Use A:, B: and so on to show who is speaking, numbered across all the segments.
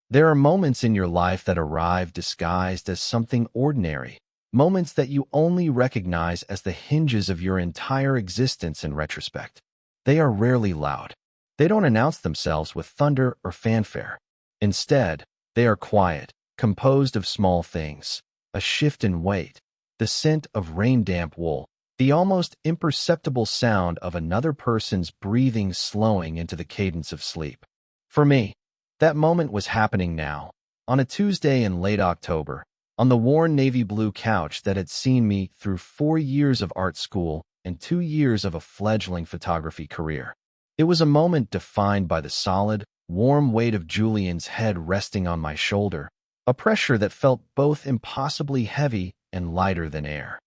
A: There are moments in your life that arrive disguised as something ordinary, moments that you only recognize as the hinges of your entire existence in retrospect. They are rarely loud. They don't announce themselves with thunder or fanfare. Instead, they are quiet, composed of small things: a shift in weight, the scent of rain-damp wool, the almost imperceptible sound of another person's breathing slowing into the cadence of sleep. For me, that moment was happening now, on a Tuesday in late October, on the worn navy blue couch that had seen me through 4 years of art school and 2 years of a fledgling photography career. It was a moment defined by the solid, warm weight of Julian's head resting on my shoulder, a pressure that felt both impossibly heavy and lighter than air.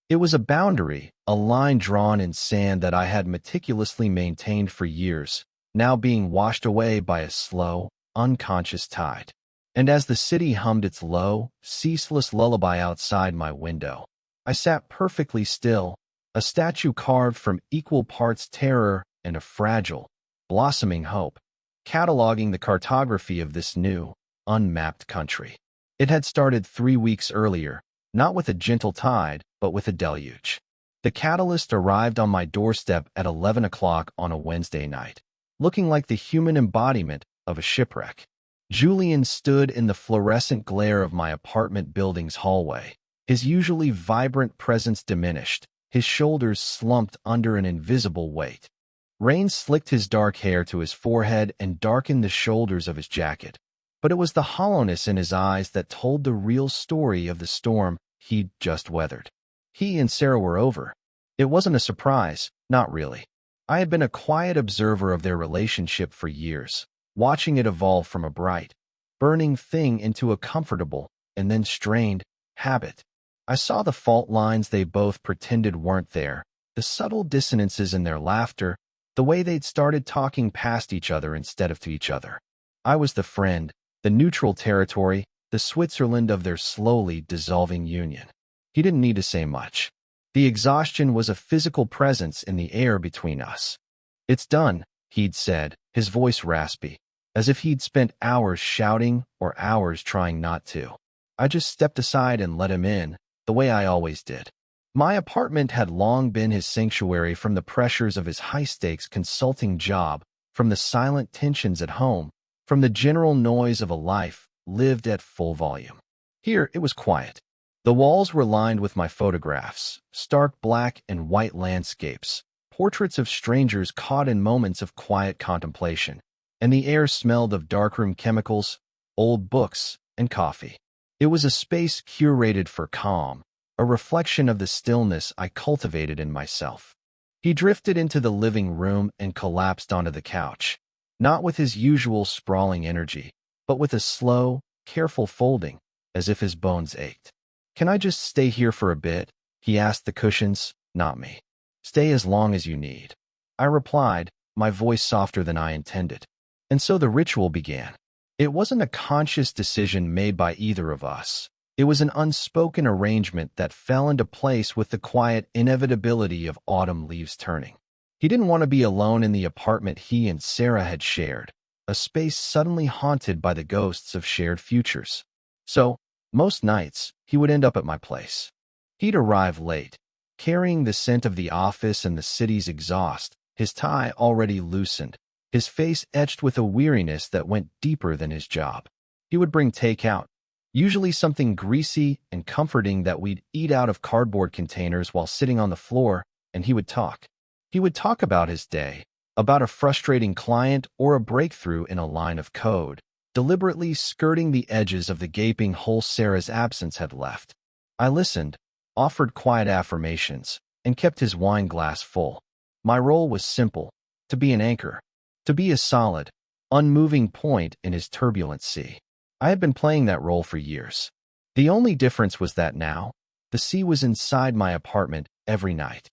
A: It was a boundary, a line drawn in sand that I had meticulously maintained for years, now being washed away by a slow, unconscious tide. And as the city hummed its low, ceaseless lullaby outside my window, I sat perfectly still, a statue carved from equal parts terror and a fragile, blossoming hope, cataloging the cartography of this new, unmapped country. It had started 3 weeks earlier, not with a gentle tide, but with a deluge. The catalyst arrived on my doorstep at 11 o'clock on a Wednesday night, looking like the human embodiment of a shipwreck. Julian stood in the fluorescent glare of my apartment building's hallway, his usually vibrant presence diminished, his shoulders slumped under an invisible weight. Rain slicked his dark hair to his forehead and darkened the shoulders of his jacket, but it was the hollowness in his eyes that told the real story of the storm he'd just weathered. He and Sarah were over. It wasn't a surprise, not really. I had been a quiet observer of their relationship for years, watching it evolve from a bright, burning thing into a comfortable, and then strained, habit. I saw the fault lines they both pretended weren't there, the subtle dissonances in their laughter, the way they'd started talking past each other instead of to each other. I was the friend, the neutral territory, the Switzerland of their slowly dissolving union. He didn't need to say much. The exhaustion was a physical presence in the air between us. "It's done," he'd said, his voice raspy, as if he'd spent hours shouting or hours trying not to. I just stepped aside and let him in, the way I always did. My apartment had long been his sanctuary from the pressures of his high-stakes consulting job, from the silent tensions at home, from the general noise of a life lived at full volume. Here it was quiet. The walls were lined with my photographs, stark black and white landscapes, portraits of strangers caught in moments of quiet contemplation, and the air smelled of darkroom chemicals, old books, and coffee. It was a space curated for calm, a reflection of the stillness I cultivated in myself. He drifted into the living room and collapsed onto the couch, not with his usual sprawling energy, but with a slow, careful folding, as if his bones ached. "Can I just stay here for a bit?" he asked the cushions, not me. "Stay as long as you need," I replied, my voice softer than I intended. And so the ritual began. It wasn't a conscious decision made by either of us. It was an unspoken arrangement that fell into place with the quiet inevitability of autumn leaves turning. He didn't want to be alone in the apartment he and Sarah had shared, a space suddenly haunted by the ghosts of shared futures. So, most nights, he would end up at my place. He'd arrive late, carrying the scent of the office and the city's exhaust, his tie already loosened, his face etched with a weariness that went deeper than his job. He would bring takeout, usually something greasy and comforting that we'd eat out of cardboard containers while sitting on the floor, and he would talk. He would talk about his day, about a frustrating client or a breakthrough in a line of code, deliberately skirting the edges of the gaping hole Sarah's absence had left. I listened, offered quiet affirmations, and kept his wine glass full. My role was simple: to be an anchor, to be a solid, unmoving point in his turbulent sea. I had been playing that role for years. The only difference was that now, the sea was inside my apartment every night.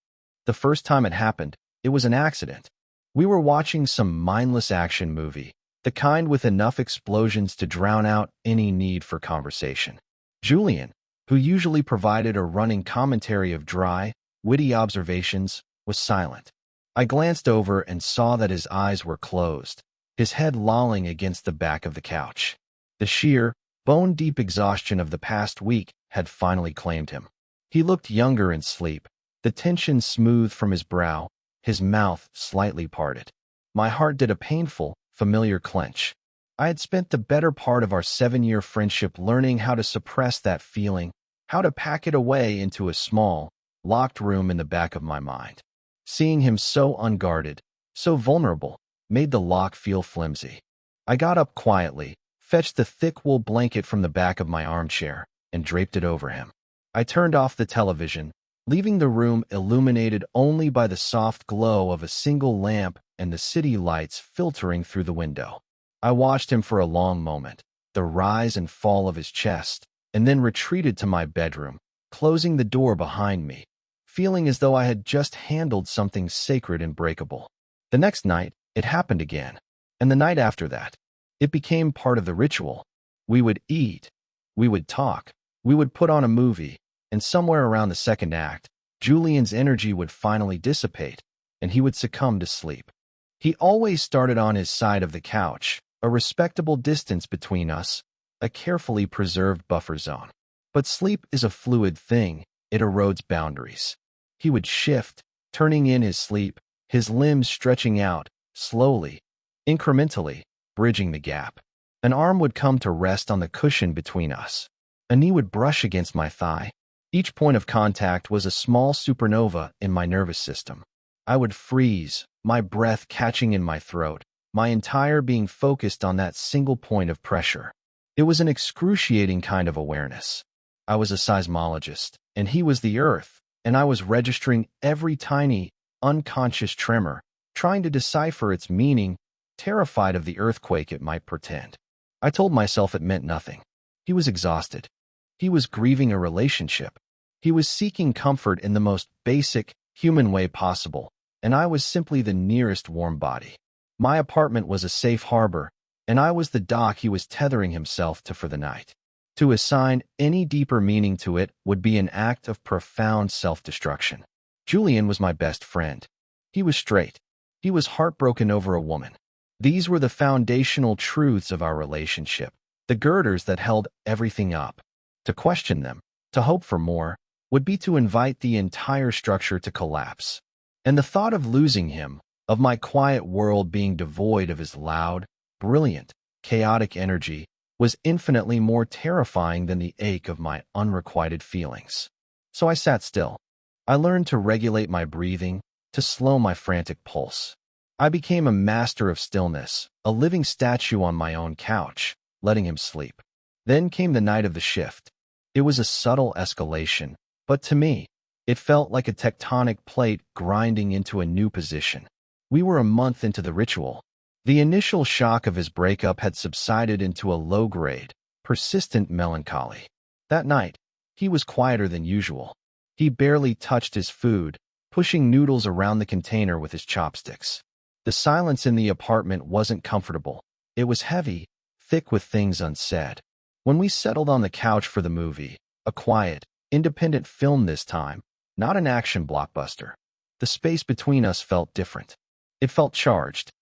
A: The first time it happened, it was an accident. We were watching some mindless action movie, the kind with enough explosions to drown out any need for conversation. Julian, who usually provided a running commentary of dry, witty observations, was silent. I glanced over and saw that his eyes were closed, his head lolling against the back of the couch. The sheer, bone-deep exhaustion of the past week had finally claimed him. He looked younger in sleep, the tension smooth from his brow, his mouth slightly parted. My heart did a painful, familiar clench. I had spent the better part of our 7-year friendship learning how to suppress that feeling, how to pack it away into a small, locked room in the back of my mind. Seeing him so unguarded, so vulnerable, made the lock feel flimsy. I got up quietly, fetched the thick wool blanket from the back of my armchair, and draped it over him. I turned off the television, leaving the room illuminated only by the soft glow of a single lamp and the city lights filtering through the window. I watched him for a long moment, the rise and fall of his chest, and then retreated to my bedroom, closing the door behind me, feeling as though I had just handled something sacred and breakable. The next night, it happened again, and the night after that. It became part of the ritual. We would eat, we would talk, we would put on a movie, and somewhere around the second act, Julian's energy would finally dissipate, and he would succumb to sleep. He always started on his side of the couch, a respectable distance between us, a carefully preserved buffer zone. But sleep is a fluid thing, it erodes boundaries. He would shift, turning in his sleep, his limbs stretching out, slowly, incrementally, bridging the gap. An arm would come to rest on the cushion between us. A knee would brush against my thigh. Each point of contact was a small supernova in my nervous system. I would freeze, my breath catching in my throat, my entire being focused on that single point of pressure. It was an excruciating kind of awareness. I was a seismologist, and he was the earth, and I was registering every tiny, unconscious tremor, trying to decipher its meaning, terrified of the earthquake it might portend. I told myself it meant nothing. He was exhausted. He was grieving a relationship. He was seeking comfort in the most basic, human way possible, and I was simply the nearest warm body. My apartment was a safe harbor, and I was the dock he was tethering himself to for the night. To assign any deeper meaning to it would be an act of profound self-destruction. Julian was my best friend. He was straight. He was heartbroken over a woman. These were the foundational truths of our relationship, the girders that held everything up. To question them, to hope for more, would be to invite the entire structure to collapse. And the thought of losing him, of my quiet world being devoid of his loud, brilliant, chaotic energy, was infinitely more terrifying than the ache of my unrequited feelings. So I sat still. I learned to regulate my breathing, to slow my frantic pulse. I became a master of stillness, a living statue on my own couch, letting him sleep. Then came the night of the shift. It was a subtle escalation, but to me, it felt like a tectonic plate grinding into a new position. We were a month into the ritual. The initial shock of his breakup had subsided into a low-grade, persistent melancholy. That night, he was quieter than usual. He barely touched his food, pushing noodles around the container with his chopsticks. The silence in the apartment wasn't comfortable. It was heavy, thick with things unsaid. When we settled on the couch for the movie, a quiet, independent film this time, not an action blockbuster, the space between us felt different. It felt charged.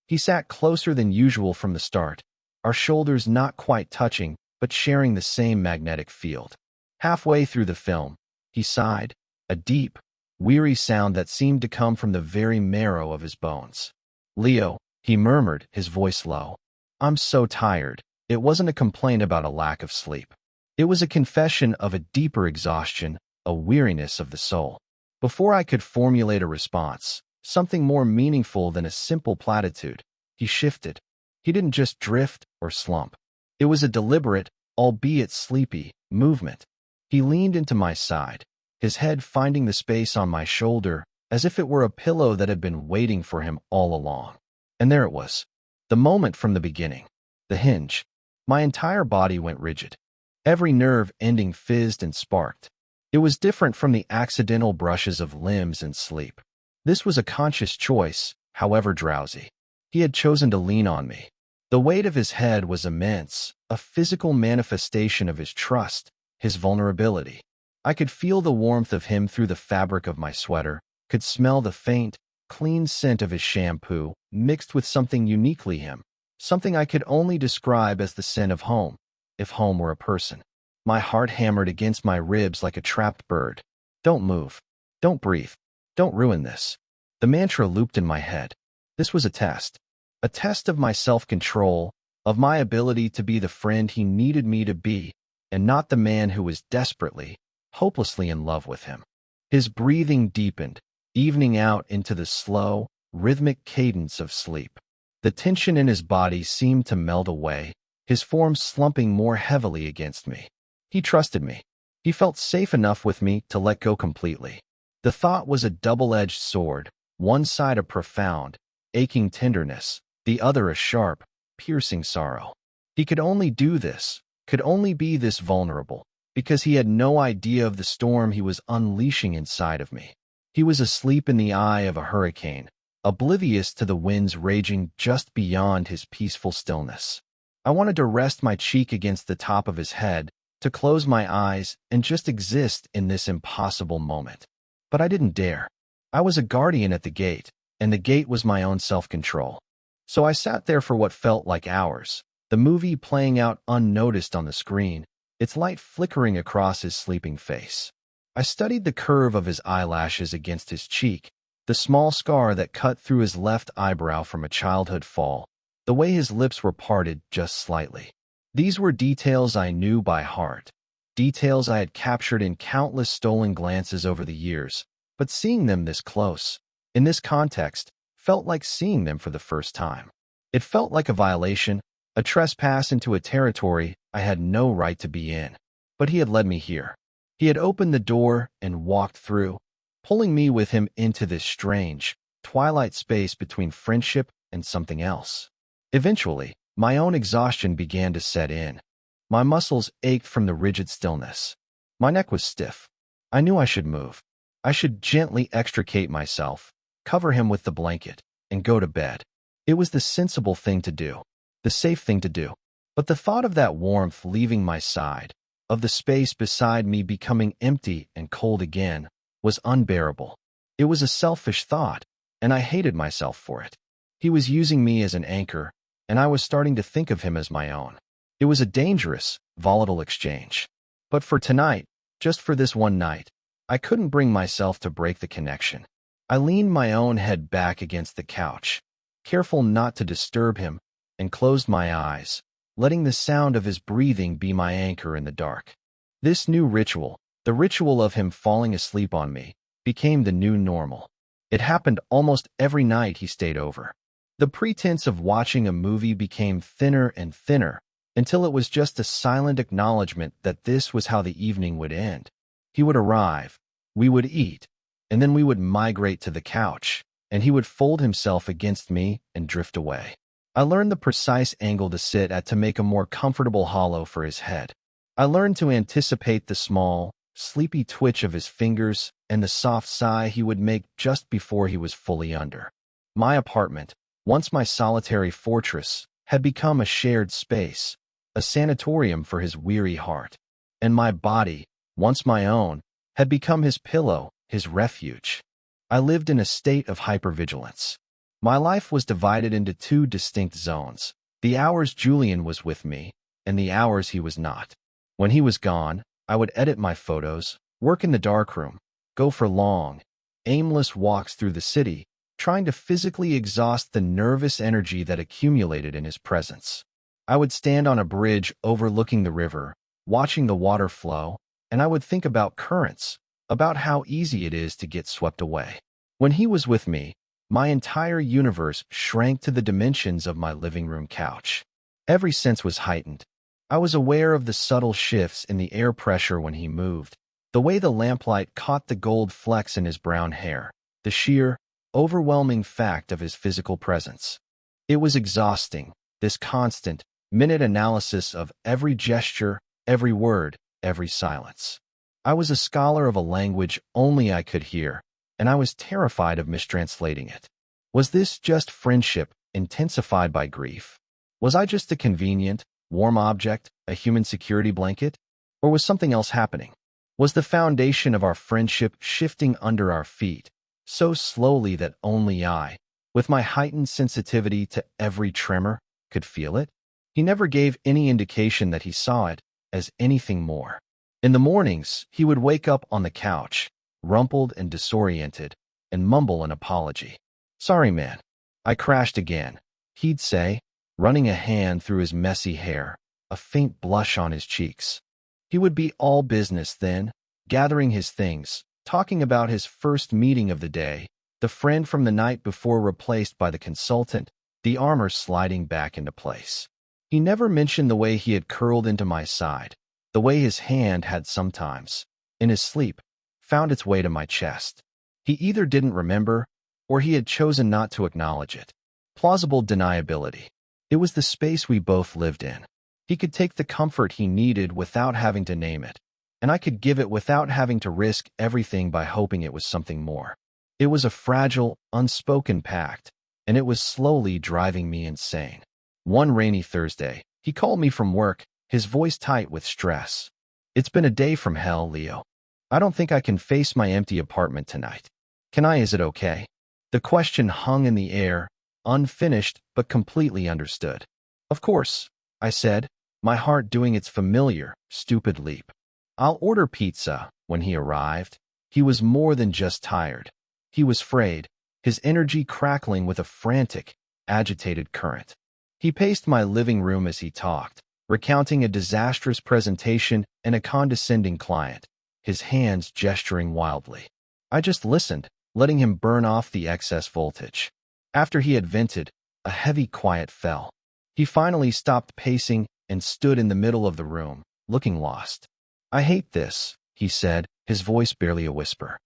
A: He sat closer than usual from the start, our shoulders not quite touching, but sharing the same magnetic field. Halfway through the film, he sighed, a deep, weary sound that seemed to come from the very marrow of his bones. "Leo," he murmured, his voice low. "I'm so tired." It wasn't a complaint about a lack of sleep. It was a confession of a deeper exhaustion, a weariness of the soul. Before I could formulate a response, something more meaningful than a simple platitude, he shifted. He didn't just drift or slump. It was a deliberate, albeit sleepy, movement. He leaned into my side, his head finding the space on my shoulder, as if it were a pillow that had been waiting for him all along. And there it was. The moment from the beginning. The hinge. My entire body went rigid. Every nerve ending fizzed and sparked. It was different from the accidental brushes of limbs in sleep. This was a conscious choice, however drowsy. He had chosen to lean on me. The weight of his head was immense, a physical manifestation of his trust, his vulnerability. I could feel the warmth of him through the fabric of my sweater, could smell the faint, clean scent of his shampoo, mixed with something uniquely him, something I could only describe as the scent of home, if home were a person. My heart hammered against my ribs like a trapped bird. Don't move. Don't breathe. Don't ruin this. The mantra looped in my head. This was a test. A test of my self-control, of my ability to be the friend he needed me to be, and not the man who was desperately, hopelessly in love with him. His breathing deepened, evening out into the slow, rhythmic cadence of sleep. The tension in his body seemed to melt away, his form slumping more heavily against me. He trusted me. He felt safe enough with me to let go completely. The thought was a double-edged sword, one side a profound, aching tenderness, the other a sharp, piercing sorrow. He could only do this, could only be this vulnerable, because he had no idea of the storm he was unleashing inside of me. He was asleep in the eye of a hurricane, oblivious to the winds raging just beyond his peaceful stillness. I wanted to rest my cheek against the top of his head, to close my eyes and just exist in this impossible moment. But I didn't dare. I was a guardian at the gate, and the gate was my own self-control. So I sat there for what felt like hours, the movie playing out unnoticed on the screen, its light flickering across his sleeping face. I studied the curve of his eyelashes against his cheek, the small scar that cut through his left eyebrow from a childhood fall, the way his lips were parted just slightly. These were details I knew by heart, details I had captured in countless stolen glances over the years, but seeing them this close, in this context, felt like seeing them for the first time. It felt like a violation, a trespass into a territory I had no right to be in. But he had led me here. He had opened the door and walked through, pulling me with him into this strange, twilight space between friendship and something else. Eventually, my own exhaustion began to set in. My muscles ached from the rigid stillness. My neck was stiff. I knew I should move. I should gently extricate myself, cover him with the blanket, and go to bed. It was the sensible thing to do, the safe thing to do. But the thought of that warmth leaving my side, of the space beside me becoming empty and cold again, was unbearable. It was a selfish thought, and I hated myself for it. He was using me as an anchor, and I was starting to think of him as my own. It was a dangerous, volatile exchange. But for tonight, just for this one night, I couldn't bring myself to break the connection. I leaned my own head back against the couch, careful not to disturb him, and closed my eyes, letting the sound of his breathing be my anchor in the dark. This new ritual, the ritual of him falling asleep on me, became the new normal. It happened almost every night he stayed over. The pretense of watching a movie became thinner and thinner, until it was just a silent acknowledgement that this was how the evening would end. He would arrive, we would eat, and then we would migrate to the couch, and he would fold himself against me and drift away. I learned the precise angle to sit at to make a more comfortable hollow for his head. I learned to anticipate the small, sleepy twitch of his fingers and the soft sigh he would make just before he was fully under. My apartment, once my solitary fortress, had become a shared space, a sanatorium for his weary heart. And my body, once my own, had become his pillow, his refuge. I lived in a state of hypervigilance. My life was divided into two distinct zones, the hours Julian was with me, and the hours he was not. When he was gone, I would edit my photos, work in the darkroom, go for long, aimless walks through the city, trying to physically exhaust the nervous energy that accumulated in his presence. I would stand on a bridge overlooking the river, watching the water flow, and I would think about currents, about how easy it is to get swept away. When he was with me, my entire universe shrank to the dimensions of my living room couch. Every sense was heightened. I was aware of the subtle shifts in the air pressure when he moved, the way the lamplight caught the gold flecks in his brown hair, the sheer, overwhelming fact of his physical presence. It was exhausting, this constant, minute analysis of every gesture, every word, every silence. I was a scholar of a language only I could hear, and I was terrified of mistranslating it. Was this just friendship, intensified by grief? Was I just a convenient, warm object, a human security blanket? Or was something else happening? Was the foundation of our friendship shifting under our feet, so slowly that only I, with my heightened sensitivity to every tremor, could feel it. He never gave any indication that he saw it as anything more. In the mornings, he would wake up on the couch, rumpled and disoriented, and mumble an apology. "Sorry, man. I crashed again," he'd say, running a hand through his messy hair, a faint blush on his cheeks. He would be all business then, gathering his things, talking about his first meeting of the day, the friend from the night before replaced by the consultant, the armor sliding back into place. He never mentioned the way he had curled into my side, the way his hand had sometimes, in his sleep, found its way to my chest. He either didn't remember, or he had chosen not to acknowledge it. Plausible deniability. It was the space we both lived in. He could take the comfort he needed without having to name it, and I could give it without having to risk everything by hoping it was something more. It was a fragile, unspoken pact, and it was slowly driving me insane. One rainy Thursday, he called me from work, his voice tight with stress. "It's been a day from hell, Leo. I don't think I can face my empty apartment tonight. Can I? Is it okay?" The question hung in the air, unfinished but completely understood. "Of course," I said, my heart doing its familiar, stupid leap. "I'll order pizza." When he arrived, he was more than just tired. He was frayed, his energy crackling with a frantic, agitated current. He paced my living room as he talked, recounting a disastrous presentation and a condescending client, his hands gesturing wildly. I just listened, letting him burn off the excess voltage. After he had vented, a heavy quiet fell. He finally stopped pacing and stood in the middle of the room, looking lost. "I hate this," he said, his voice barely a whisper.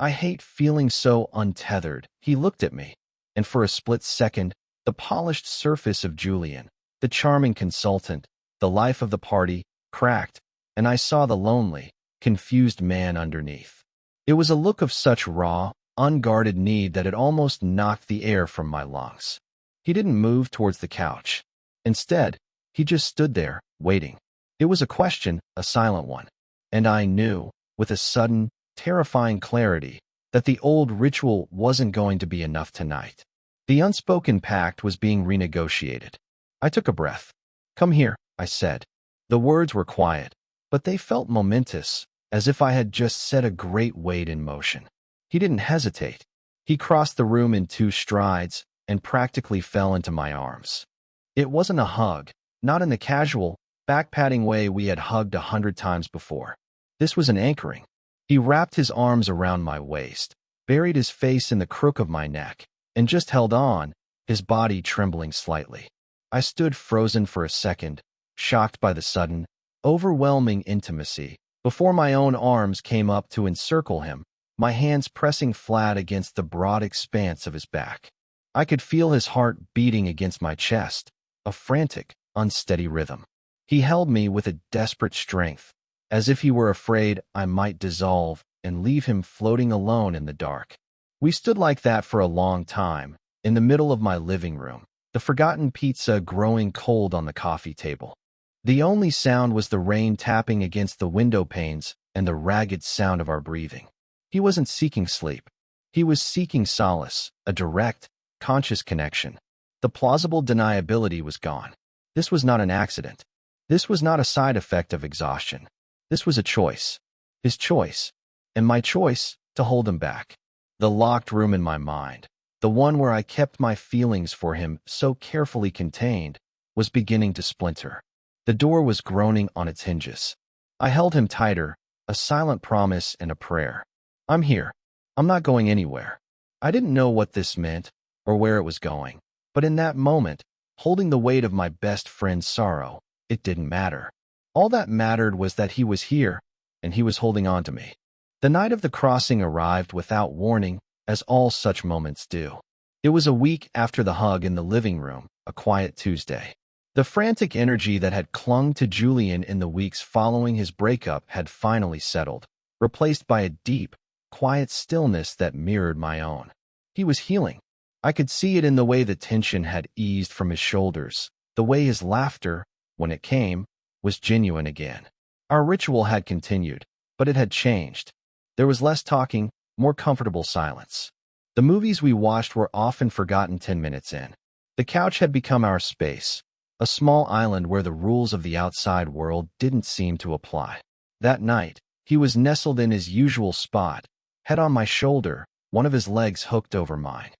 A: "I hate feeling so untethered." He looked at me, and for a split second, the polished surface of Julian, the charming consultant, the life of the party, cracked, and I saw the lonely, confused man underneath. It was a look of such raw, unguarded need that it almost knocked the air from my lungs. He didn't move towards the couch. Instead, he just stood there, waiting. It was a question, a silent one, and I knew, with a sudden, terrifying clarity, that the old ritual wasn't going to be enough tonight. The unspoken pact was being renegotiated. I took a breath. "Come here," I said. The words were quiet, but they felt momentous, as if I had just set a great weight in motion. He didn't hesitate. He crossed the room in 2 strides and practically fell into my arms. It wasn't a hug, not in the casual, back-patting way we had hugged 100 times before. This was an anchoring. He wrapped his arms around my waist, buried his face in the crook of my neck, and just held on, his body trembling slightly. I stood frozen for a second, shocked by the sudden, overwhelming intimacy, before my own arms came up to encircle him, my hands pressing flat against the broad expanse of his back. I could feel his heart beating against my chest, a frantic, unsteady rhythm. He held me with a desperate strength, as if he were afraid I might dissolve and leave him floating alone in the dark. We stood like that for a long time, in the middle of my living room, the forgotten pizza growing cold on the coffee table. The only sound was the rain tapping against the window panes and the ragged sound of our breathing. He wasn't seeking sleep. He was seeking solace, a direct, conscious connection. The plausible deniability was gone. This was not an accident. This was not a side effect of exhaustion. This was a choice. His choice. And my choice to hold him back. The locked room in my mind, the one where I kept my feelings for him so carefully contained, was beginning to splinter. The door was groaning on its hinges. I held him tighter, a silent promise and a prayer. "I'm here. I'm not going anywhere." I didn't know what this meant or where it was going, but in that moment, holding the weight of my best friend's sorrow, it didn't matter. All that mattered was that he was here, and he was holding on to me. The night of the crossing arrived without warning, as all such moments do. It was a week after the hug in the living room, a quiet Tuesday. The frantic energy that had clung to Julian in the weeks following his breakup had finally settled, replaced by a deep, quiet stillness that mirrored my own. He was healing. I could see it in the way the tension had eased from his shoulders, the way his laughter, when it came, was genuine again. Our ritual had continued, but it had changed. There was less talking, more comfortable silence. The movies we watched were often forgotten 10 minutes in. The couch had become our space, a small island where the rules of the outside world didn't seem to apply. That night, he was nestled in his usual spot, head on my shoulder, one of his legs hooked over mine.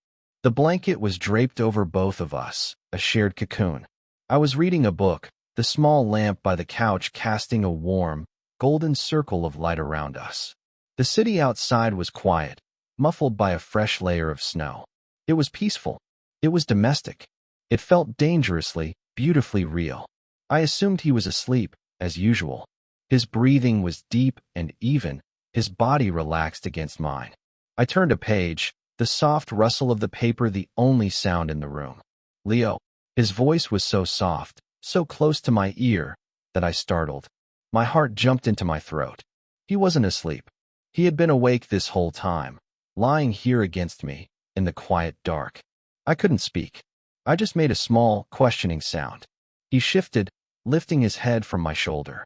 A: The blanket was draped over both of us, a shared cocoon. I was reading a book, the small lamp by the couch casting a warm, golden circle of light around us. The city outside was quiet, muffled by a fresh layer of snow. It was peaceful. It was domestic. It felt dangerously, beautifully real. I assumed he was asleep, as usual. His breathing was deep and even, his body relaxed against mine. I turned a page, the soft rustle of the paper the only sound in the room. Leo. His voice was so soft, so close to my ear, that I startled. My heart jumped into my throat. He wasn't asleep. He had been awake this whole time, lying here against me, in the quiet dark. I couldn't speak. I just made a small, questioning sound. He shifted, lifting his head from my shoulder.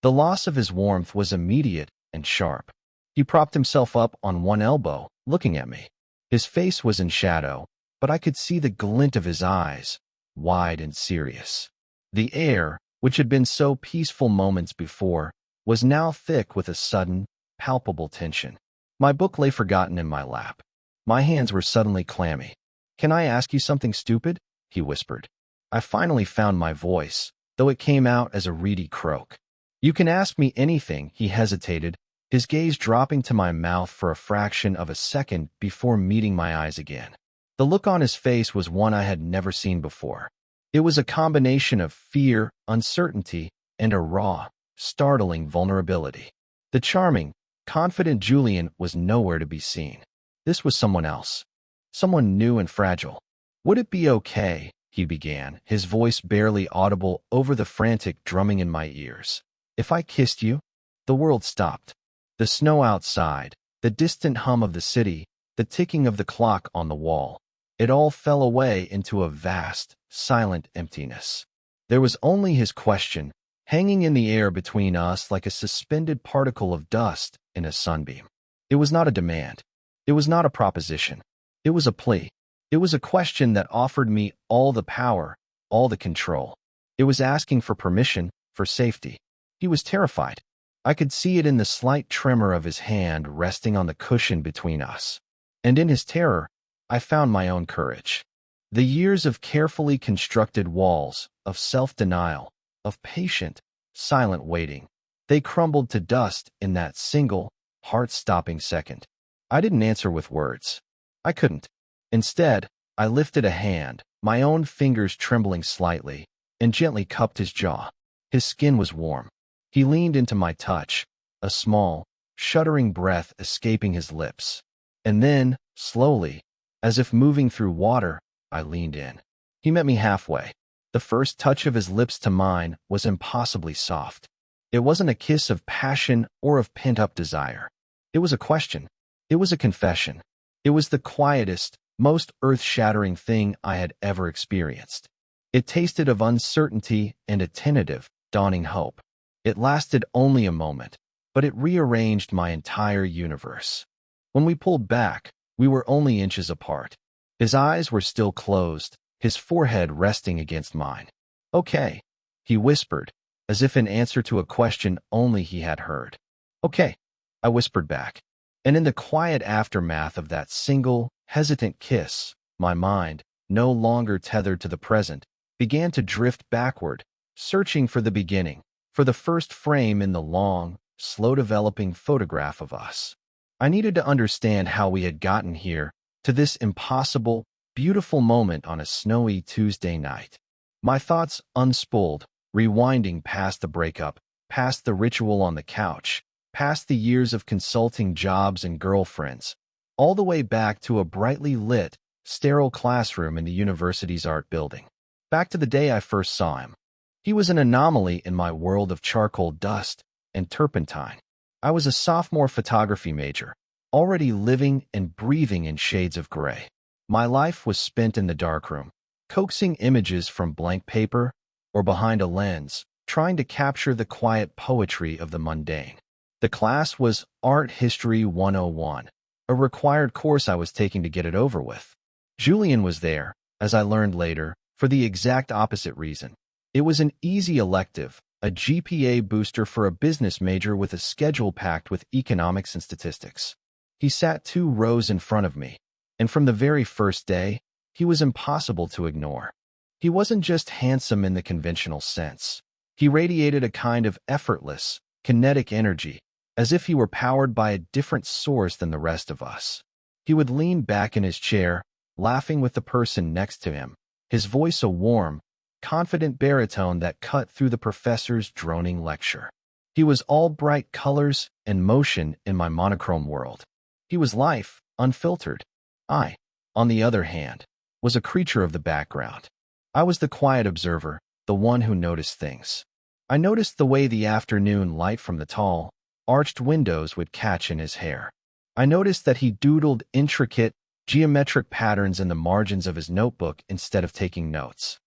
A: The loss of his warmth was immediate and sharp. He propped himself up on one elbow, looking at me. His face was in shadow, but I could see the glint of his eyes, wide and serious. The air, which had been so peaceful moments before, was now thick with a sudden, palpable tension. My book lay forgotten in my lap. My hands were suddenly clammy. "Can I ask you something stupid?" he whispered. I finally found my voice, though it came out as a reedy croak. "You can ask me anything," he hesitated, his gaze dropping to my mouth for a fraction of a second before meeting my eyes again. The look on his face was one I had never seen before. It was a combination of fear, uncertainty, and a raw, startling vulnerability. The charming, confident Julian was nowhere to be seen. This was someone else. Someone new and fragile. "Would it be okay?" he began, his voice barely audible over the frantic drumming in my ears. "If I kissed you?" The world stopped. The snow outside, the distant hum of the city, the ticking of the clock on the wall. It all fell away into a vast, silent emptiness. There was only his question, hanging in the air between us like a suspended particle of dust in a sunbeam. It was not a demand. It was not a proposition. It was a plea. It was a question that offered me all the power, all the control. It was asking for permission, for safety. He was terrified. I could see it in the slight tremor of his hand resting on the cushion between us. And in his terror, I found my own courage. The years of carefully constructed walls, of self-denial, of patient, silent waiting, they crumbled to dust in that single, heart-stopping second. I didn't answer with words. I couldn't. Instead, I lifted a hand, my own fingers trembling slightly, and gently cupped his jaw. His skin was warm. He leaned into my touch, a small, shuddering breath escaping his lips. And then, slowly, as if moving through water, I leaned in. He met me halfway. The first touch of his lips to mine was impossibly soft. It wasn't a kiss of passion or of pent-up desire. It was a question. It was a confession. It was the quietest, most earth-shattering thing I had ever experienced. It tasted of uncertainty and a tentative, dawning hope. It lasted only a moment, but it rearranged my entire universe. When we pulled back, we were only inches apart. His eyes were still closed, his forehead resting against mine. "Okay," he whispered, as if in answer to a question only he had heard. "Okay," I whispered back. And in the quiet aftermath of that single, hesitant kiss, my mind, no longer tethered to the present, began to drift backward, searching for the beginning, for the first frame in the long, slow-developing photograph of us. I needed to understand how we had gotten here, to this impossible, beautiful moment on a snowy Tuesday night. My thoughts unspooled, rewinding past the breakup, past the ritual on the couch, past the years of consulting jobs and girlfriends, all the way back to a brightly lit, sterile classroom in the university's art building. Back to the day I first saw him. He was an anomaly in my world of charcoal dust and turpentine. I was a sophomore photography major, already living and breathing in shades of gray. My life was spent in the darkroom, coaxing images from blank paper or behind a lens, trying to capture the quiet poetry of the mundane. The class was Art History 101, a required course I was taking to get it over with. Julian was there, as I learned later, for the exact opposite reason. It was an easy elective, a GPA booster for a business major with a schedule packed with economics and statistics. He sat 2 rows in front of me, and from the very first day, he was impossible to ignore. He wasn't just handsome in the conventional sense. He radiated a kind of effortless, kinetic energy, as if he were powered by a different source than the rest of us. He would lean back in his chair, laughing with the person next to him, his voice a warm, confident baritone that cut through the professor's droning lecture. He was all bright colors and motion in my monochrome world. He was life, unfiltered. I, on the other hand, was a creature of the background. I was the quiet observer, the one who noticed things. I noticed the way the afternoon light from the tall, arched windows would catch in his hair. I noticed that he doodled intricate, geometric patterns in the margins of his notebook instead of taking notes.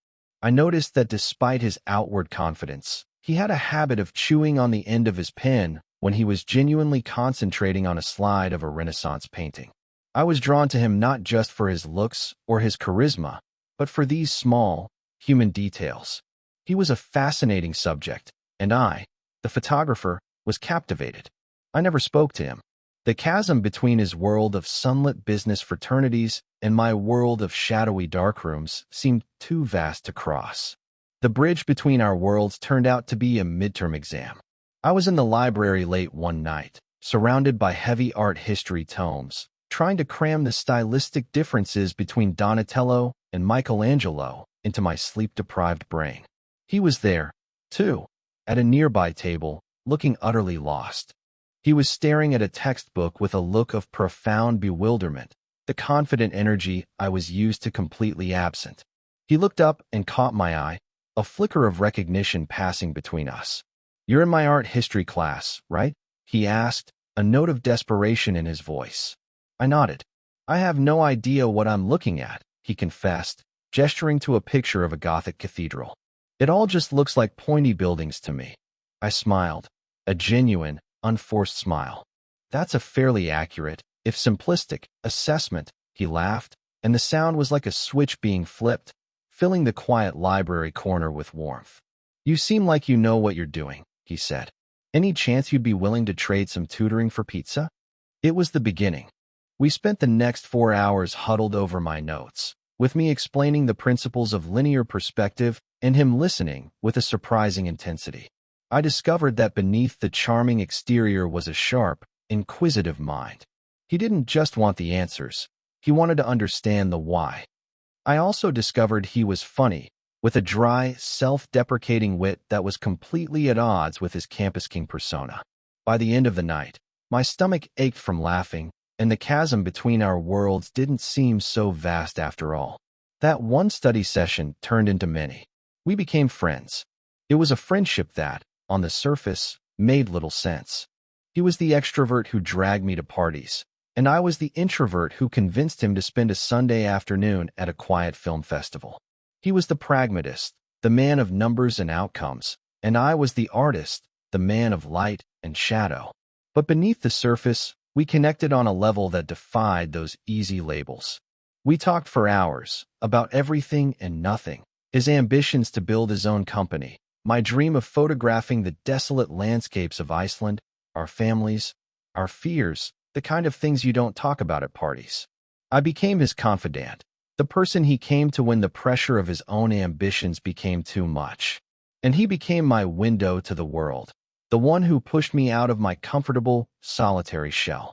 A: I noticed that despite his outward confidence, he had a habit of chewing on the end of his pen when he was genuinely concentrating on a slide of a Renaissance painting. I was drawn to him not just for his looks or his charisma, but for these small, human details. He was a fascinating subject, and I, the photographer, was captivated. I never spoke to him. The chasm between his world of sunlit business fraternities and my world of shadowy darkrooms seemed too vast to cross. The bridge between our worlds turned out to be a midterm exam. I was in the library late one night, surrounded by heavy art history tomes, trying to cram the stylistic differences between Donatello and Michelangelo into my sleep-deprived brain. He was there, too, at a nearby table, looking utterly lost. He was staring at a textbook with a look of profound bewilderment, the confident energy I was used to completely absent. He looked up and caught my eye, a flicker of recognition passing between us. "You're in my art history class, right?" he asked, a note of desperation in his voice. I nodded. "I have no idea what I'm looking at," he confessed, gesturing to a picture of a Gothic cathedral. "It all just looks like pointy buildings to me." I smiled, a genuine, unforced smile. "That's a fairly accurate, if simplistic, assessment," he laughed, and the sound was like a switch being flipped, filling the quiet library corner with warmth. "You seem like you know what you're doing," he said. "Any chance you'd be willing to trade some tutoring for pizza?" It was the beginning. We spent the next 4 hours huddled over my notes, with me explaining the principles of linear perspective and him listening with a surprising intensity. I discovered that beneath the charming exterior was a sharp, inquisitive mind. He didn't just want the answers. He wanted to understand the why. I also discovered he was funny, with a dry, self-deprecating wit that was completely at odds with his campus king persona. By the end of the night, my stomach ached from laughing, and the chasm between our worlds didn't seem so vast after all. That one study session turned into many. We became friends. It was a friendship that, on the surface, made little sense. He was the extrovert who dragged me to parties, and I was the introvert who convinced him to spend a Sunday afternoon at a quiet film festival. He was the pragmatist, the man of numbers and outcomes, and I was the artist, the man of light and shadow. But beneath the surface, we connected on a level that defied those easy labels. We talked for hours, about everything and nothing, his ambitions to build his own company, my dream of photographing the desolate landscapes of Iceland, our families, our fears, the kind of things you don't talk about at parties. I became his confidant, the person he came to when the pressure of his own ambitions became too much. And he became my window to the world, the one who pushed me out of my comfortable, solitary shell.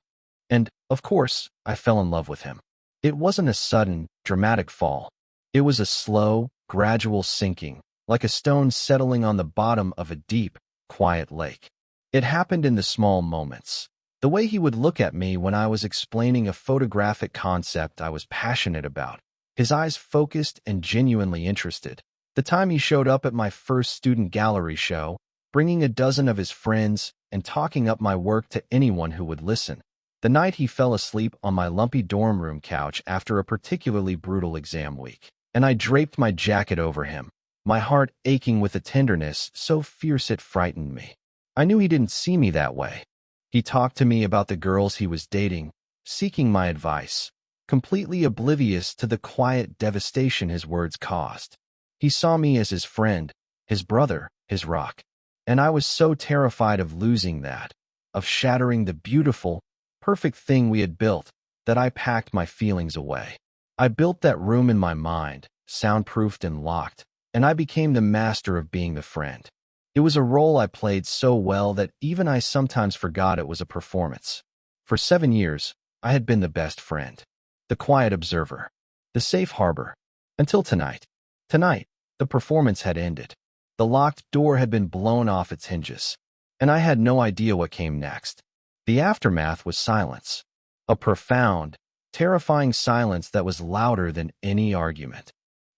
A: And, of course, I fell in love with him. It wasn't a sudden, dramatic fall. It was a slow, gradual sinking, like a stone settling on the bottom of a deep, quiet lake. It happened in the small moments. The way he would look at me when I was explaining a photographic concept I was passionate about, his eyes focused and genuinely interested. The time he showed up at my first student gallery show, bringing a dozen of his friends and talking up my work to anyone who would listen. The night he fell asleep on my lumpy dorm room couch after a particularly brutal exam week, and I draped my jacket over him, my heart aching with a tenderness so fierce it frightened me. I knew he didn't see me that way. He talked to me about the girls he was dating, seeking my advice, completely oblivious to the quiet devastation his words caused. He saw me as his friend, his brother, his rock. And I was so terrified of losing that, of shattering the beautiful, perfect thing we had built, that I packed my feelings away. I built that room in my mind, soundproofed and locked, and I became the master of being the friend. It was a role I played so well that even I sometimes forgot it was a performance. For 7 years, I had been the best friend, the quiet observer, the safe harbor, until tonight. Tonight, the performance had ended. The locked door had been blown off its hinges, and I had no idea what came next. The aftermath was silence, a profound, terrifying silence that was louder than any argument.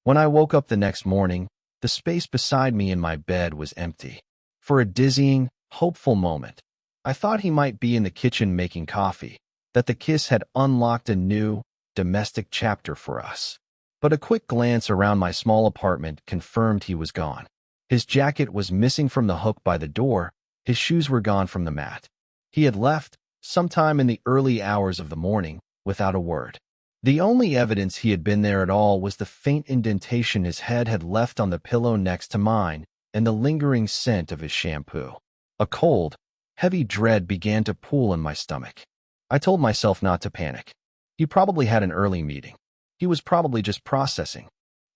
A: When I woke up the next morning, the space beside me in my bed was empty. For a dizzying, hopeful moment, I thought he might be in the kitchen making coffee, that the kiss had unlocked a new, domestic chapter for us. But a quick glance around my small apartment confirmed he was gone. His jacket was missing from the hook by the door, his shoes were gone from the mat. He had left, sometime in the early hours of the morning, without a word. The only evidence he had been there at all was the faint indentation his head had left on the pillow next to mine and the lingering scent of his shampoo. A cold, heavy dread began to pool in my stomach. I told myself not to panic. He probably had an early meeting. He was probably just processing.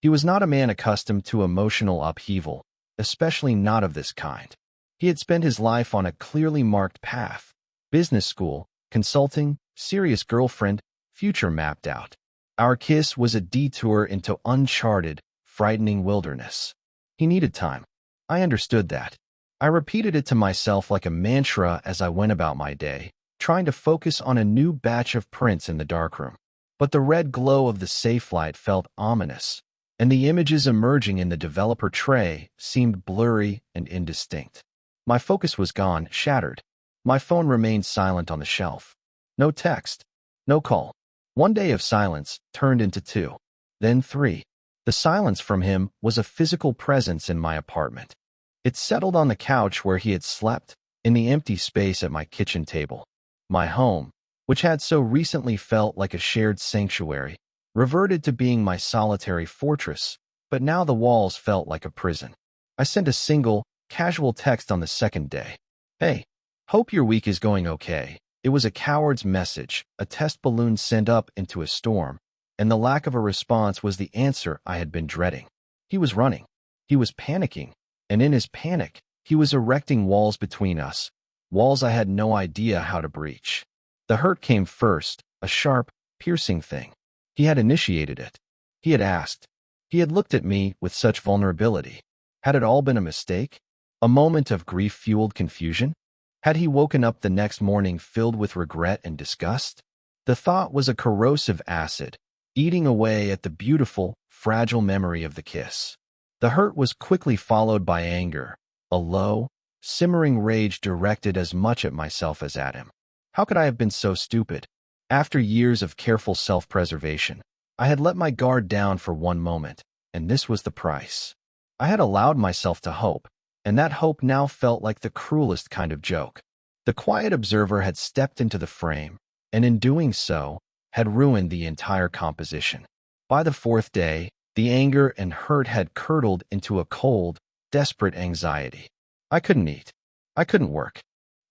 A: He was not a man accustomed to emotional upheaval, especially not of this kind. He had spent his life on a clearly marked path. Business school, consulting, serious girlfriend, future mapped out. Our kiss was a detour into uncharted, frightening wilderness. He needed time. I understood that. I repeated it to myself like a mantra as I went about my day, trying to focus on a new batch of prints in the darkroom. But the red glow of the safe light felt ominous, and the images emerging in the developer tray seemed blurry and indistinct. My focus was gone, shattered. My phone remained silent on the shelf. No text, no call. One day of silence turned into 2, then 3. The silence from him was a physical presence in my apartment. It settled on the couch where he had slept, in the empty space at my kitchen table. My home, which had so recently felt like a shared sanctuary, reverted to being my solitary fortress, but now the walls felt like a prison. I sent a single, casual text on the second day. "Hey, hope your week is going okay." It was a coward's message, a test balloon sent up into a storm, and the lack of a response was the answer I had been dreading. He was running. He was panicking, and in his panic, he was erecting walls between us, walls I had no idea how to breach. The hurt came first, a sharp, piercing thing. He had initiated it. He had asked. He had looked at me with such vulnerability. Had it all been a mistake? A moment of grief-fueled confusion? Had he woken up the next morning filled with regret and disgust? The thought was a corrosive acid, eating away at the beautiful, fragile memory of the kiss. The hurt was quickly followed by anger, a low, simmering rage directed as much at myself as at him. How could I have been so stupid? After years of careful self-preservation, I had let my guard down for one moment, and this was the price. I had allowed myself to hope, and that hope now felt like the cruelest kind of joke. The quiet observer had stepped into the frame, and in doing so, had ruined the entire composition. By the 4th day, the anger and hurt had curdled into a cold, desperate anxiety. I couldn't eat. I couldn't work.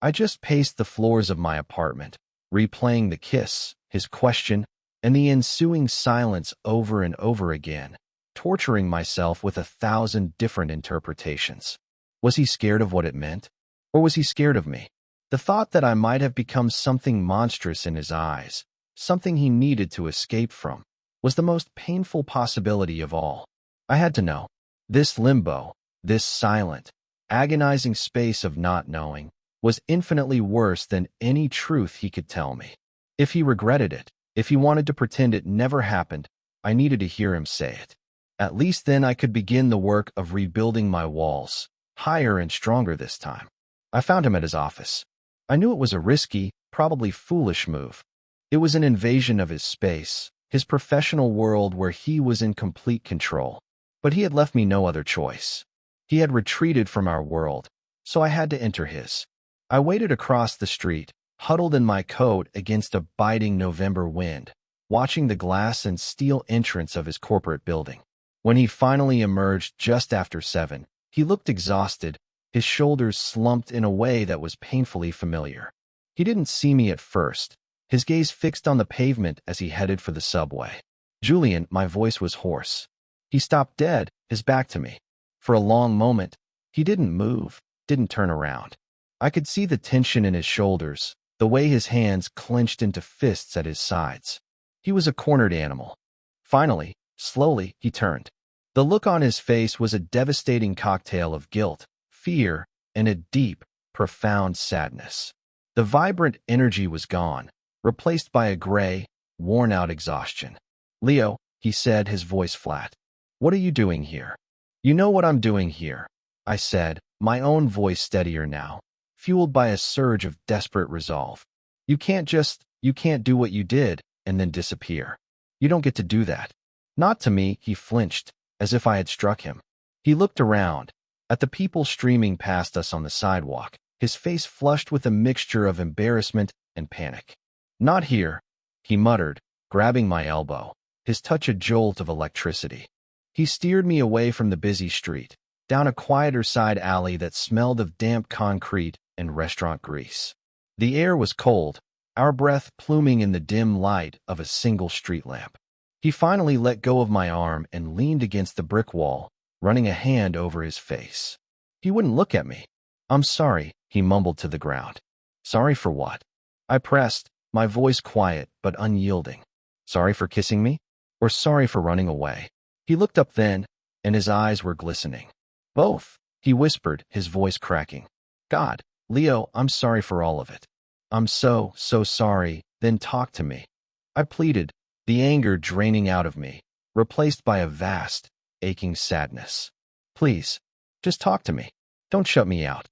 A: I just paced the floors of my apartment, replaying the kiss, his question, and the ensuing silence over and over again, torturing myself with 1,000 different interpretations. Was he scared of what it meant? Or was he scared of me? The thought that I might have become something monstrous in his eyes, something he needed to escape from, was the most painful possibility of all. I had to know. This limbo, this silent, agonizing space of not knowing, was infinitely worse than any truth he could tell me. If he regretted it, if he wanted to pretend it never happened, I needed to hear him say it. At least then I could begin the work of rebuilding my walls, higher and stronger this time. I found him at his office. I knew it was a risky, probably foolish move. It was an invasion of his space, his professional world where he was in complete control. But he had left me no other choice. He had retreated from our world, so I had to enter his. I waited across the street, huddled in my coat against a biting November wind, watching the glass and steel entrance of his corporate building. When he finally emerged just after 7, he looked exhausted, his shoulders slumped in a way that was painfully familiar. He didn't see me at first, his gaze fixed on the pavement as he headed for the subway. "Julian," my voice was hoarse. He stopped dead, his back to me. For a long moment, he didn't move, didn't turn around. I could see the tension in his shoulders, the way his hands clenched into fists at his sides. He was a cornered animal. Finally, slowly, he turned. The look on his face was a devastating cocktail of guilt, fear, and a deep, profound sadness. The vibrant energy was gone, replaced by a gray, worn-out exhaustion. "Leo," he said, his voice flat. "What are you doing here?" "You know what I'm doing here," I said, my own voice steadier now, fueled by a surge of desperate resolve. You can't do what you did and then disappear. You don't get to do that." "Not to me," he flinched, as if I had struck him. He looked around, at the people streaming past us on the sidewalk, his face flushed with a mixture of embarrassment and panic. "Not here," he muttered, grabbing my elbow, his touch a jolt of electricity. He steered me away from the busy street, down a quieter side alley that smelled of damp concrete and restaurant grease. The air was cold, our breath pluming in the dim light of a single street lamp. He finally let go of my arm and leaned against the brick wall, running a hand over his face. He wouldn't look at me. "I'm sorry," he mumbled to the ground. "Sorry for what?" I pressed, my voice quiet but unyielding. "Sorry for kissing me? Or sorry for running away?" He looked up then, and his eyes were glistening. "Both," he whispered, his voice cracking. "God, Leo, I'm sorry for all of it. I'm so sorry, then talk to me." I pleaded, the anger draining out of me, replaced by a vast, aching sadness. "Please, just talk to me. Don't shut me out."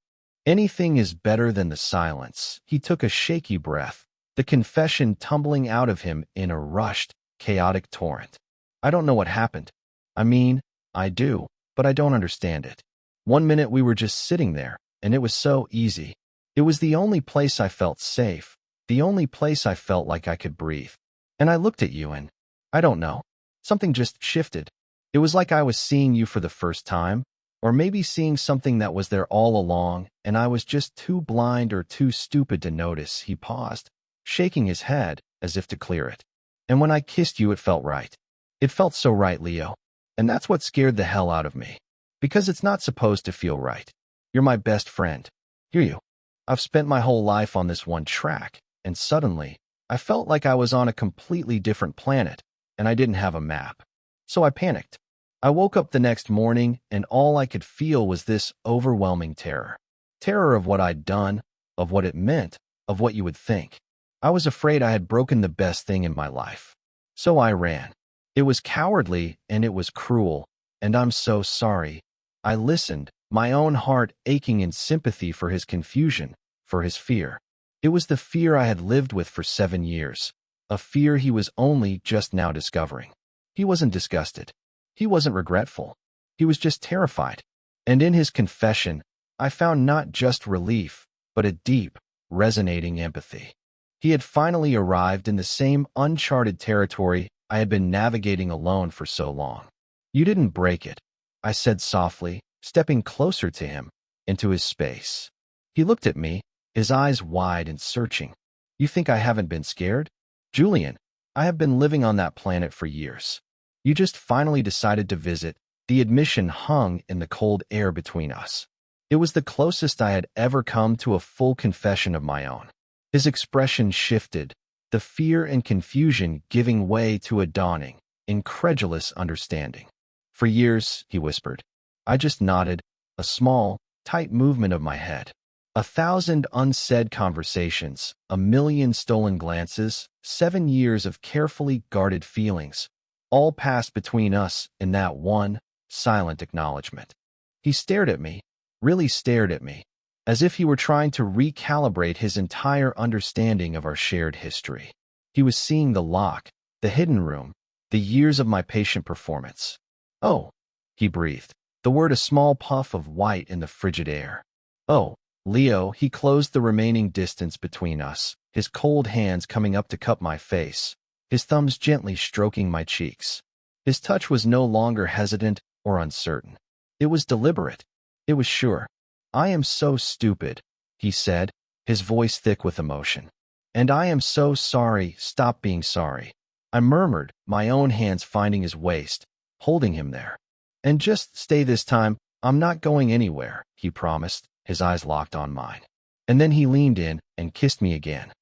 A: "Anything is better than the silence." He took a shaky breath, the confession tumbling out of him in a rushed, chaotic torrent. "I don't know what happened. I mean, I do, but I don't understand it. One minute we were just sitting there, and it was so easy. It was the only place I felt safe, the only place I felt like I could breathe. And I looked at you and, I don't know, something just shifted. It was like I was seeing you for the first time, or maybe seeing something that was there all along, and I was just too blind or too stupid to notice." He paused, shaking his head as if to clear it. "And when I kissed you, it felt right. It felt so right, Leo. And that's what scared the hell out of me. Because it's not supposed to feel right. You're my best friend. Hear you. I've spent my whole life on this one track, and suddenly, I felt like I was on a completely different planet, and I didn't have a map. So I panicked. I woke up the next morning, and all I could feel was this overwhelming terror. Terror of what I'd done, of what it meant, of what you would think. I was afraid I had broken the best thing in my life. So I ran. It was cowardly, and it was cruel, and I'm so sorry." I listened, my own heart aching in sympathy for his confusion, for his fear. It was the fear I had lived with for 7 years, a fear he was only just now discovering. He wasn't disgusted. He wasn't regretful. He was just terrified. And in his confession, I found not just relief, but a deep, resonating empathy. He had finally arrived in the same uncharted territory I had been navigating alone for so long. "You didn't break it," I said softly, stepping closer to him, into his space. He looked at me, his eyes wide and searching. "You think I haven't been scared? Julian, I have been living on that planet for years. You just finally decided to visit." The admission hung in the cold air between us. It was the closest I had ever come to a full confession of my own. His expression shifted, the fear and confusion giving way to a dawning, incredulous understanding. "For years," he whispered. I just nodded, a small, tight movement of my head. 1,000 unsaid conversations, 1,000,000 stolen glances, 7 years of carefully guarded feelings, all passed between us in that one, silent acknowledgement. He stared at me, really stared at me, as if he were trying to recalibrate his entire understanding of our shared history. He was seeing the lock, the hidden room, the years of my patient performance. "Oh," he breathed, the word a small puff of white in the frigid air. "Oh, Leo." He closed the remaining distance between us, his cold hands coming up to cup my face, his thumbs gently stroking my cheeks. His touch was no longer hesitant or uncertain. It was deliberate. It was sure. "I am so stupid," he said, his voice thick with emotion. "And I am so sorry. Stop being sorry," I murmured, my own hands finding his waist, holding him there. "And just stay this time. I'm not going anywhere," he promised, his eyes locked on mine. And then he leaned in and kissed me again.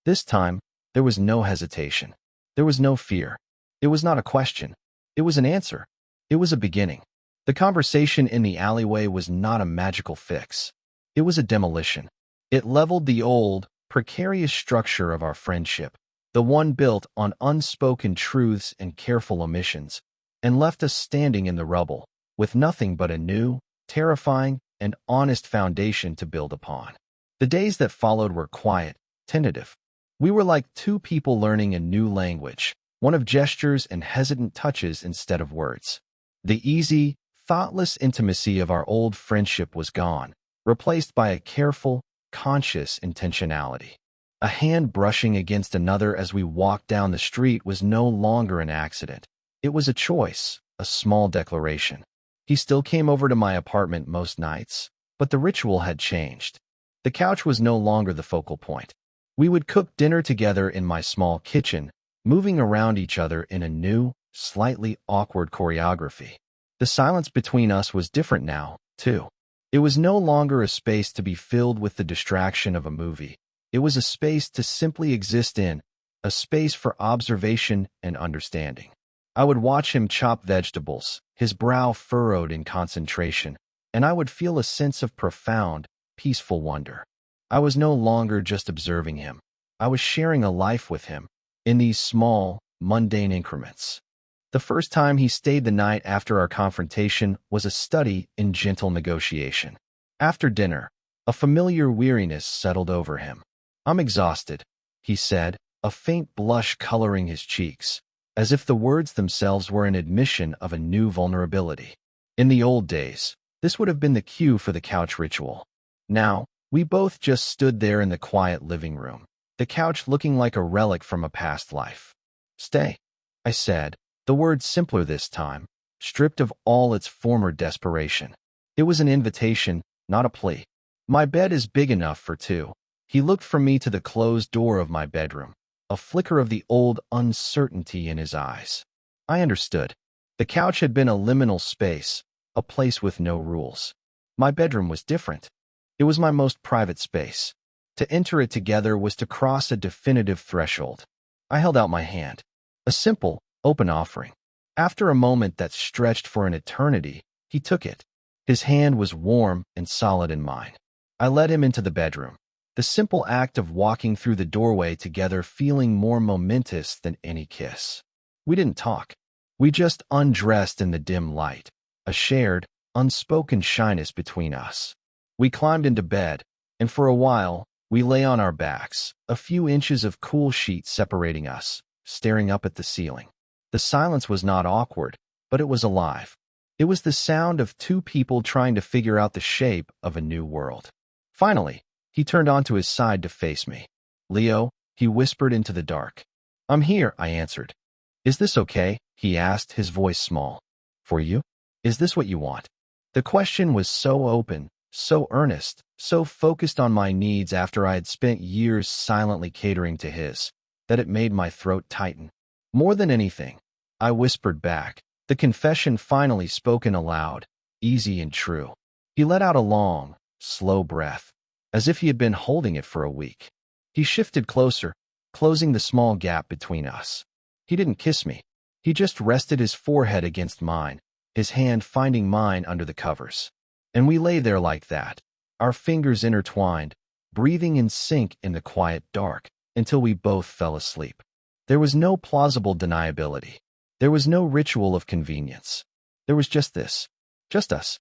A: This time, there was no hesitation. There was no fear. It was not a question. It was an answer. It was a beginning. The conversation in the alleyway was not a magical fix. It was a demolition. It leveled the old, precarious structure of our friendship, the one built on unspoken truths and careful omissions, and left us standing in the rubble, with nothing but a new, terrifying, and honest foundation to build upon. The days that followed were quiet, tentative. We were like two people learning a new language, one of gestures and hesitant touches instead of words. The easy, thoughtless intimacy of our old friendship was gone, replaced by a careful, conscious intentionality. A hand brushing against another as we walked down the street was no longer an accident. It was a choice, a small declaration. He still came over to my apartment most nights, but the ritual had changed. The couch was no longer the focal point. We would cook dinner together in my small kitchen, moving around each other in a new, slightly awkward choreography. The silence between us was different now, too. It was no longer a space to be filled with the distraction of a movie. It was a space to simply exist in, a space for observation and understanding. I would watch him chop vegetables, his brow furrowed in concentration, and I would feel a sense of profound, peaceful wonder. I was no longer just observing him. I was sharing a life with him, in these small, mundane increments. The first time he stayed the night after our confrontation was a study in gentle negotiation. After dinner, a familiar weariness settled over him. "I'm exhausted," he said, a faint blush coloring his cheeks, as if the words themselves were an admission of a new vulnerability. In the old days, this would have been the cue for the couch ritual. Now, we both just stood there in the quiet living room, the couch looking like a relic from a past life. "Stay," I said, the word simpler this time, stripped of all its former desperation. It was an invitation, not a plea. "My bed is big enough for two." He looked from me to the closed door of my bedroom, a flicker of the old uncertainty in his eyes. I understood. The couch had been a liminal space, a place with no rules. My bedroom was different. It was my most private space. To enter it together was to cross a definitive threshold. I held out my hand. A simple, open offering. After a moment that stretched for an eternity, he took it. His hand was warm and solid in mine. I led him into the bedroom. The simple act of walking through the doorway together feeling more momentous than any kiss. We didn't talk. We just undressed in the dim light, a shared, unspoken shyness between us. We climbed into bed, and for a while, we lay on our backs, a few inches of cool sheet separating us, staring up at the ceiling. The silence was not awkward, but it was alive. It was the sound of two people trying to figure out the shape of a new world. Finally, he turned onto his side to face me. "Leo," he whispered into the dark. "I'm here," I answered. "Is this okay?" he asked, his voice small. "For you? Is this what you want?" The question was so open, so earnest, so focused on my needs after I had spent years silently catering to his, that it made my throat tighten. "More than anything," I whispered back, the confession finally spoken aloud, easy and true. He let out a long, slow breath, as if he had been holding it for a week. He shifted closer, closing the small gap between us. He didn't kiss me. He just rested his forehead against mine, his hand finding mine under the covers. And we lay there like that, our fingers intertwined, breathing in sync in the quiet dark, until we both fell asleep. There was no plausible deniability. There was no ritual of convenience. There was just this. Just us.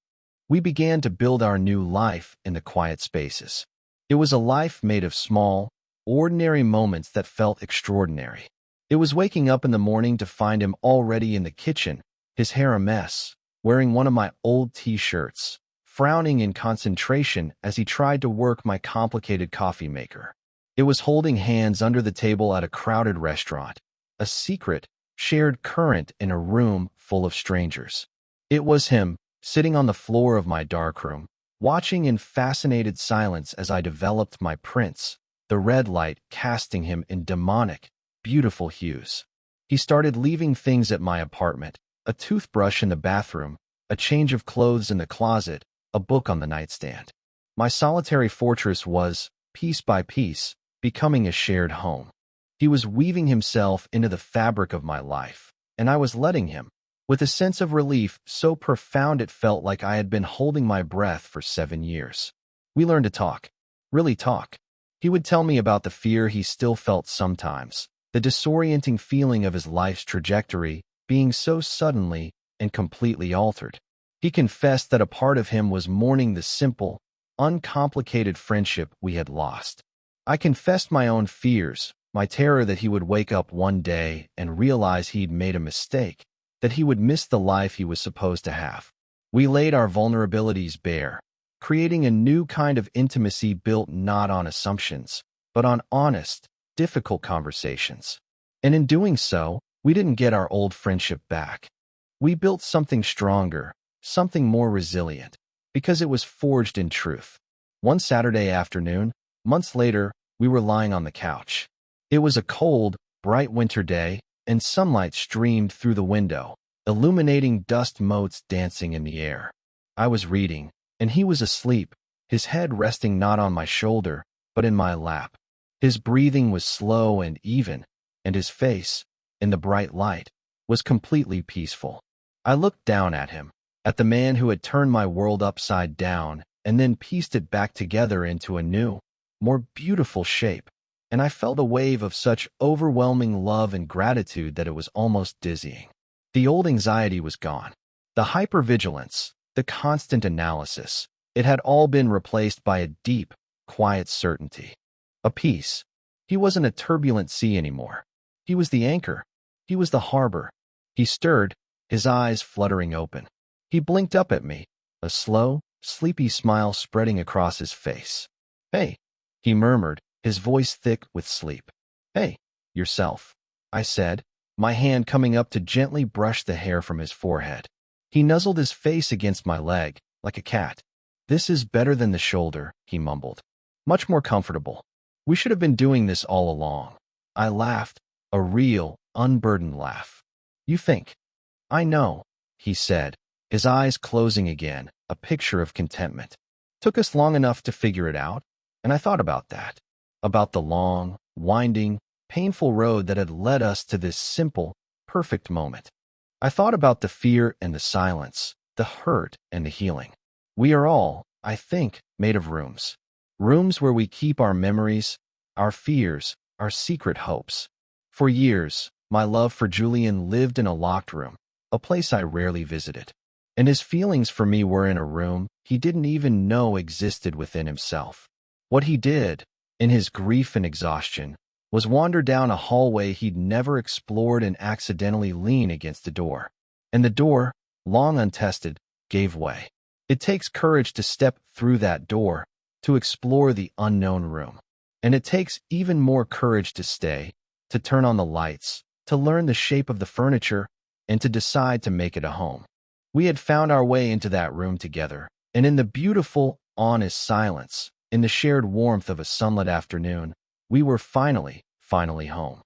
A: We began to build our new life in the quiet spaces. It was a life made of small, ordinary moments that felt extraordinary. It was waking up in the morning to find him already in the kitchen, his hair a mess, wearing one of my old t-shirts, frowning in concentration as he tried to work my complicated coffee maker. It was holding hands under the table at a crowded restaurant, a secret, shared current in a room full of strangers. It was him, sitting on the floor of my darkroom, watching in fascinated silence as I developed my prints, the red light casting him in demonic, beautiful hues. He started leaving things at my apartment, a toothbrush in the bathroom, a change of clothes in the closet, a book on the nightstand. My solitary fortress was, piece by piece, becoming a shared home. He was weaving himself into the fabric of my life, and I was letting him, with a sense of relief so profound it felt like I had been holding my breath for 7 years. We learned to talk, really talk. He would tell me about the fear he still felt sometimes, the disorienting feeling of his life's trajectory being so suddenly and completely altered. He confessed that a part of him was mourning the simple, uncomplicated friendship we had lost. I confessed my own fears, my terror that he would wake up one day and realize he'd made a mistake, that he would miss the life he was supposed to have. We laid our vulnerabilities bare, creating a new kind of intimacy built not on assumptions, but on honest, difficult conversations. And in doing so, we didn't get our old friendship back. We built something stronger, something more resilient, because it was forged in truth. One Saturday afternoon, months later, we were lying on the couch. It was a cold, bright winter day, and sunlight streamed through the window, illuminating dust motes dancing in the air. I was reading, and he was asleep, his head resting not on my shoulder, but in my lap. His breathing was slow and even, and his face, in the bright light, was completely peaceful. I looked down at him, at the man who had turned my world upside down and then pieced it back together into a new, more beautiful shape, and I felt a wave of such overwhelming love and gratitude that it was almost dizzying. The old anxiety was gone. The hypervigilance, the constant analysis, it had all been replaced by a deep, quiet certainty. A peace. He wasn't a turbulent sea anymore. He was the anchor. He was the harbor. He stirred, his eyes fluttering open. He blinked up at me, a slow, sleepy smile spreading across his face. "Hey," he murmured, his voice thick with sleep. "Hey, yourself," I said, my hand coming up to gently brush the hair from his forehead. He nuzzled his face against my leg, like a cat. "This is better than the shoulder," he mumbled. "Much more comfortable. We should have been doing this all along." I laughed, a real, unburdened laugh. "You think?" "I know," he said, his eyes closing again, a picture of contentment. "Took us long enough to figure it out, and I thought about that, about the long, winding, painful road that had led us to this simple, perfect moment. I thought about the fear and the silence, the hurt and the healing. We are all, I think, made of rooms. Rooms where we keep our memories, our fears, our secret hopes. For years, my love for Julian lived in a locked room, a place I rarely visited. And his feelings for me were in a room he didn't even know existed within himself. What he did, in his grief and exhaustion, was wander down a hallway he'd never explored and accidentally lean against the door. And the door, long untested, gave way. It takes courage to step through that door, to explore the unknown room. And it takes even more courage to stay, to turn on the lights, to learn the shape of the furniture, and to decide to make it a home. We had found our way into that room together, and in the beautiful, honest silence, in the shared warmth of a sunlit afternoon, we were finally home.